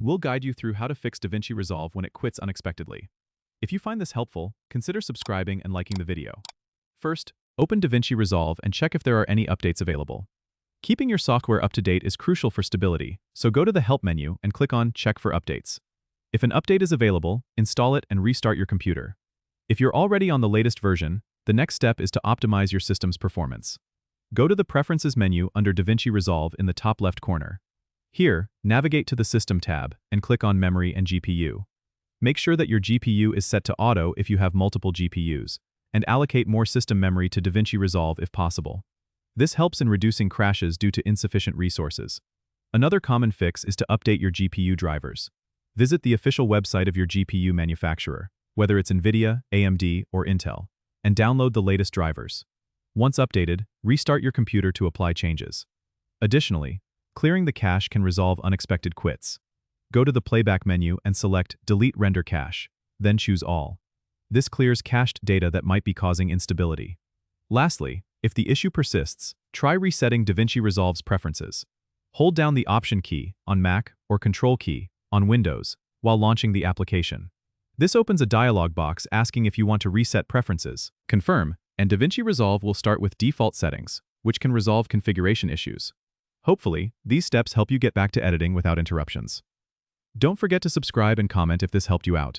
We'll guide you through how to fix DaVinci Resolve when it quits unexpectedly. If you find this helpful, consider subscribing and liking the video. First, open DaVinci Resolve and check if there are any updates available. Keeping your software up to date is crucial for stability, so go to the Help menu and click on Check for Updates. If an update is available, install it and restart your computer. If you're already on the latest version, the next step is to optimize your system's performance. Go to the Preferences menu under DaVinci Resolve in the top left corner. Here, navigate to the System tab and click on Memory and GPU. Make sure that your GPU is set to Auto if you have multiple GPUs, and allocate more system memory to DaVinci Resolve if possible. This helps in reducing crashes due to insufficient resources. Another common fix is to update your GPU drivers. Visit the official website of your GPU manufacturer, whether it's NVIDIA, AMD, or Intel, and download the latest drivers. Once updated, restart your computer to apply changes. Additionally, clearing the cache can resolve unexpected quits. Go to the Playback menu and select Delete Render Cache, then choose All. This clears cached data that might be causing instability. Lastly, if the issue persists, try resetting DaVinci Resolve's preferences. Hold down the Option key on Mac or Control key on Windows while launching the application. This opens a dialog box asking if you want to reset preferences. Confirm, and DaVinci Resolve will start with default settings, which can resolve configuration issues. Hopefully, these steps help you get back to editing without interruptions. Don't forget to subscribe and comment if this helped you out.